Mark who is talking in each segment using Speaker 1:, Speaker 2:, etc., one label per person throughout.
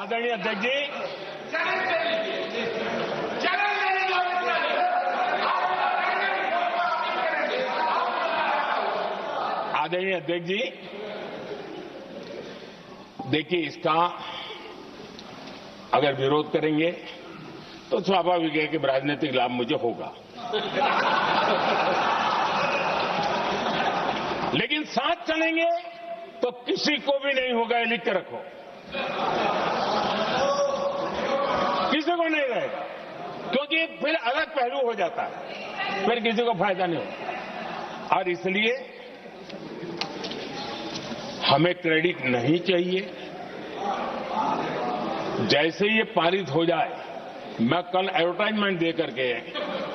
Speaker 1: आदरणीय अध्यक्ष जी, आदरणीय अध्यक्ष जी, देखिए इसका अगर विरोध करेंगे तो स्वाभाविक है कि राजनीतिक लाभ मुझे होगा, लेकिन साथ चलेंगे तो किसी को भी नहीं होगा, ये लिख के रखो, किसी को नहीं रहेगा, क्योंकि फिर अलग पहलू हो जाता है, फिर किसी को फायदा नहीं होगा। और इसलिए हमें क्रेडिट नहीं चाहिए। जैसे ये पारित हो जाए, मैं कल एडवर्टाइजमेंट दे करके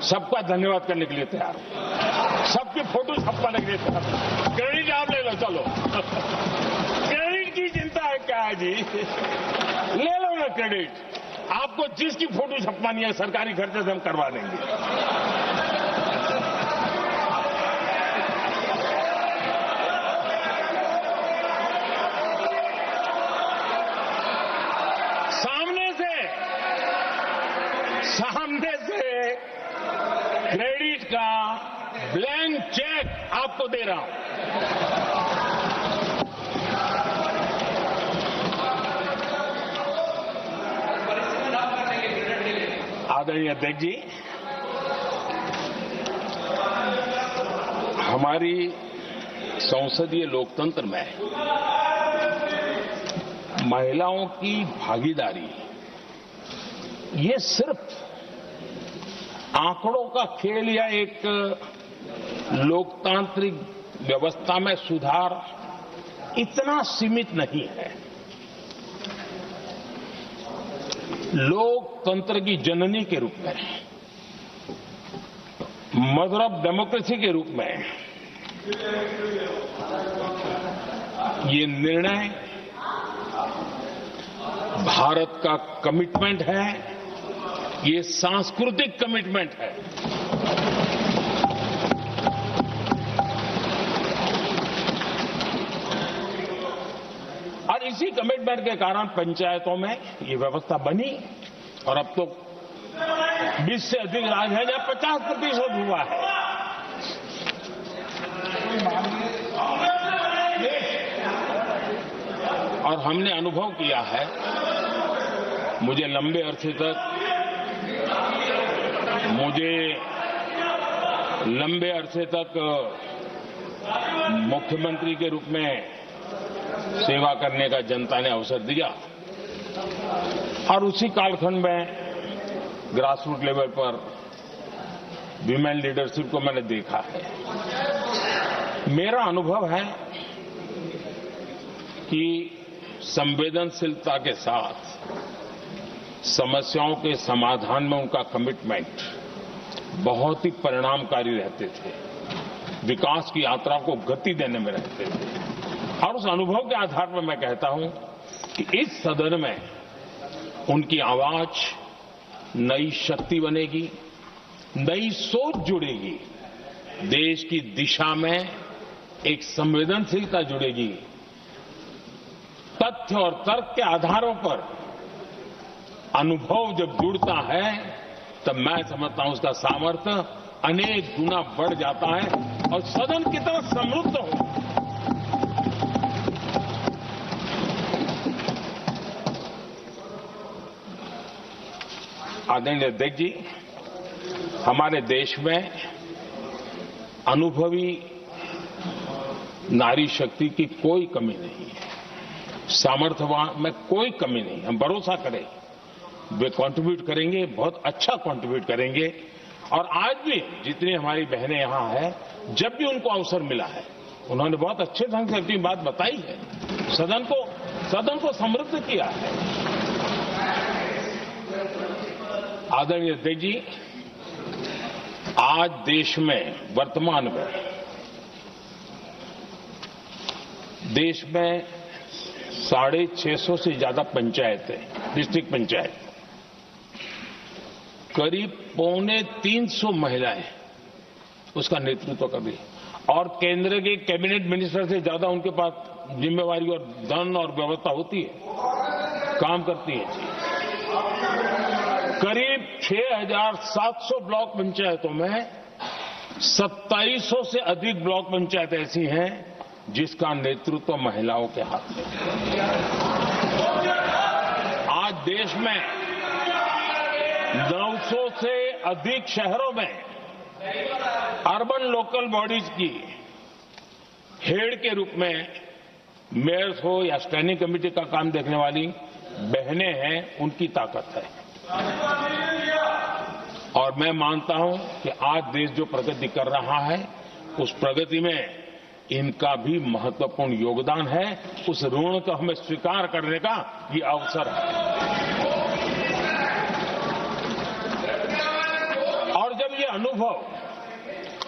Speaker 1: सबका धन्यवाद करने के लिए तैयार हूं, सबकी फोटो छपवाने के लिए तैयार हूं। क्रेडिट आप ले लो, चलो क्रेडिट की चिंता है क्या है जी, ले लो ना क्रेडिट। आपको जिसकी फोटो छपवानी है सरकारी खर्चे से हम करवा देंगे। सामने से क्रेडिट का ब्लैंक चेक आपको दे रहा हूं। आदरणीय अध्यक्ष जी, हमारी संसदीय लोकतंत्र में महिलाओं की भागीदारी ये सिर्फ आंकड़ों का खेल या एक लोकतांत्रिक व्यवस्था में सुधार इतना सीमित नहीं है। लोकतंत्र की जननी के रूप में, मदर ऑफ डेमोक्रेसी के रूप में ये निर्णय भारत का कमिटमेंट है, ये सांस्कृतिक कमिटमेंट है। और इसी कमिटमेंट के कारण पंचायतों में ये व्यवस्था बनी और अब तो 20 से अधिक राज्य है जहां 50% हुआ है। और हमने अनुभव किया है, मुझे लंबे अरसे तक मुख्यमंत्री के रूप में सेवा करने का जनता ने अवसर दिया और उसी कालखंड में ग्रासरूट लेवल पर विमेन लीडरशिप को मैंने देखा है। मेरा अनुभव है कि संवेदनशीलता के साथ समस्याओं के समाधान में उनका कमिटमेंट बहुत ही परिणामकारी रहते थे, विकास की यात्रा को गति देने में रहते थे। और उस अनुभव के आधार पर मैं कहता हूं कि इस सदन में उनकी आवाज नई शक्ति बनेगी, नई सोच जुड़ेगी, देश की दिशा में एक संवेदनशीलता जुड़ेगी। तथ्य और तर्क के आधारों पर अनुभव जब जुड़ता है तब मैं समझता हूं उसका सामर्थ्य अनेक गुना बढ़ जाता है और सदन कितना समृद्ध हो। आदरणीय अध्यक्ष जी, हमारे देश में अनुभवी नारी शक्ति की कोई कमी नहीं है, सामर्थ्यवान में कोई कमी नहीं। हम भरोसा करें वे कंट्रीब्यूट करेंगे, बहुत अच्छा कंट्रीब्यूट करेंगे। और आज भी जितनी हमारी बहनें यहां हैं, जब भी उनको अवसर मिला है उन्होंने बहुत अच्छे ढंग से अपनी बात बताई है, सदन को समृद्ध किया है। आदरणीय अध्यक्ष जी, आज देश में वर्तमान में देश में 650 से ज्यादा पंचायतें, डिस्ट्रिक्ट पंचायत, करीब 250 महिलाएं उसका नेतृत्व कर रही और केंद्र के कैबिनेट मिनिस्टर से ज्यादा उनके पास जिम्मेवारी और धन और व्यवस्था होती है। काम करती है जी। करीब 6,700 ब्लॉक पंचायतों में 2700 से अधिक ब्लॉक पंचायत ऐसी हैं जिसका नेतृत्व महिलाओं के हाथ में। आज देश में 900 से अधिक शहरों में अर्बन लोकल बॉडीज की हेड के रूप में मेयर्स हो या स्टैंडिंग कमेटी का काम देखने वाली बहनें हैं, उनकी ताकत है। और मैं मानता हूं कि आज देश जो प्रगति कर रहा है उस प्रगति में इनका भी महत्वपूर्ण योगदान है। उस ऋण को हमें स्वीकार करने का ये अवसर है। और जब ये अनुभव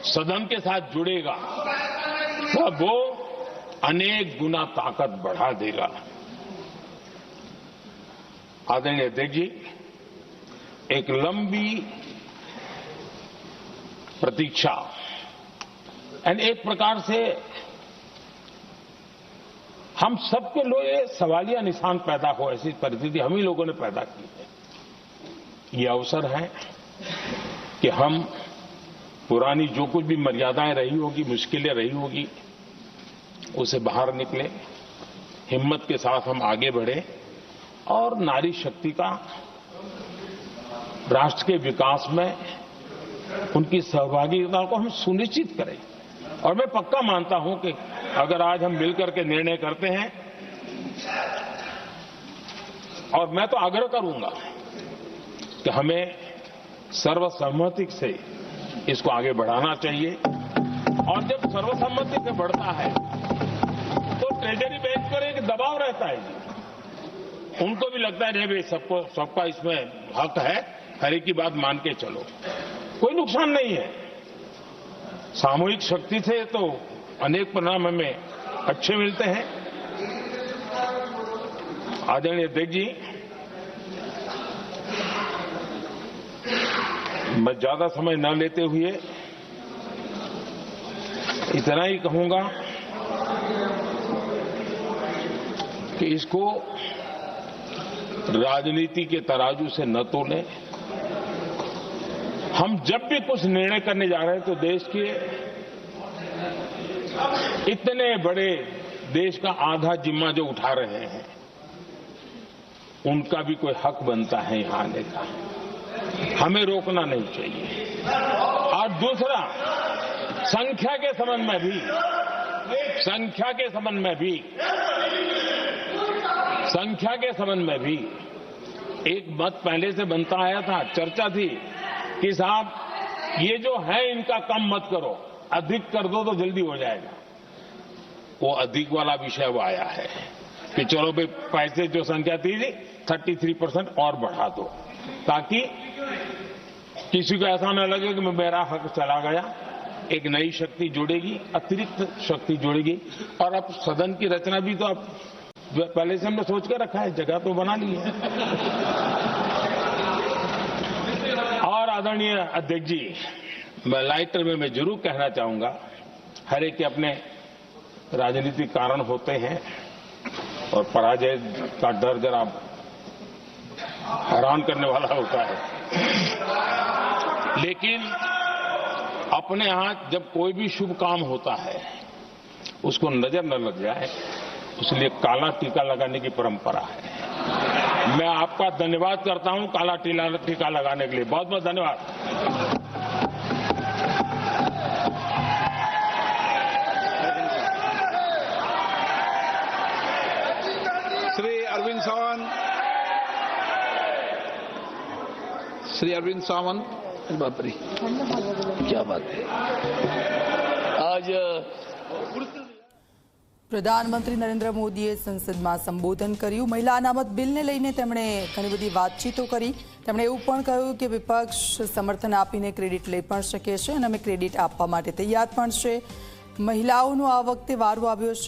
Speaker 1: सदन के साथ जुड़ेगा तब वो अनेक गुना ताकत बढ़ा देगा। आदरणीय अध्यक्ष जी, एक लंबी प्रतीक्षा एंड एक प्रकार से हम सबके लिए सवालिया निशान पैदा हो, ऐसी परिस्थिति हम ही लोगों ने पैदा की है। ये अवसर है कि हम पुरानी जो कुछ भी मर्यादाएं रही होगी, मुश्किलें रही होगी, उसे बाहर निकले, हिम्मत के साथ हम आगे बढ़े और नारी शक्ति का राष्ट्र के विकास में उनकी सहभागिता को हम सुनिश्चित करें। और मैं पक्का मानता हूं कि अगर आज हम मिलकर के निर्णय करते हैं, और मैं तो आग्रह करूंगा कि हमें सर्वसम्मति से इसको आगे बढ़ाना चाहिए। और जब सर्वसम्मति से बढ़ता है तो ट्रेजरी बैंक पर एक दबाव रहता है, उनको भी लगता है भाई सबका इसमें हक है, हर एक की बात मान के चलो, कोई नुकसान नहीं है। सामूहिक शक्ति से तो अनेक परिणाम हमें अच्छे मिलते हैं। आदरणीय अध्यक्ष जी, मैं ज्यादा समय न लेते हुए इतना ही कहूंगा कि इसको राजनीति के तराजू से न तोलें। हम जब भी कुछ निर्णय करने जा रहे हैं तो देश के इतने बड़े देश का आधा जिम्मा जो उठा रहे हैं उनका भी कोई हक बनता है यहां आने का, हमें रोकना नहीं चाहिए। और दूसरा, संख्या के संबंध में भी एक मत पहले से बनता आया था, चर्चा थी कि साहब ये जो है इनका कम मत करो, अधिक कर दो तो जल्दी हो जाएगा। वो अधिक वाला विषय वो आया है कि चलो भाई पैसे जो संख्या थी 33% और बढ़ा दो, ताकि किसी को ऐसा न लगे कि मेरा हक चला गया। एक नई शक्ति जुड़ेगी, अतिरिक्त शक्ति जुड़ेगी। और अब सदन की रचना भी तो अब पहले से हमने सोच कर रखा है, जगह तो बना ली है। और आदरणीय अध्यक्ष जी, मैं लाइटर में मैं जरूर कहना चाहूंगा, हर एक के अपने राजनीतिक कारण होते हैं और पराजय का डर जरा हैरान करने वाला होता है, लेकिन अपने यहां जब कोई भी शुभ काम होता है उसको नजर न लग जाए, इसलिए काला टीका लगाने की परंपरा है। मैं आपका धन्यवाद करता हूं काला टीका लगाने के लिए, बहुत बहुत धन्यवाद।
Speaker 2: श्री अरविंद सावंत, बाप रे क्या बात है। आज
Speaker 3: પ્રધાનમંત્રી નરેન્દ્ર મોદીએ સંસદમાં સંબોધન કર્યું। મહિલા અનામત બિલને લઈને તેમણે ઘણી બધી વાતચીતો કરી। તેમણે એવું પણ કહ્યું કે વિપક્ષ સમર્થન આપીને ક્રેડિટ લઈ પણ શકે છે અને અમે ક્રેડિટ આપવા માટે તૈયાર પણ છે। મહિલાઓનો આ વખતે વારો આવ્યો છે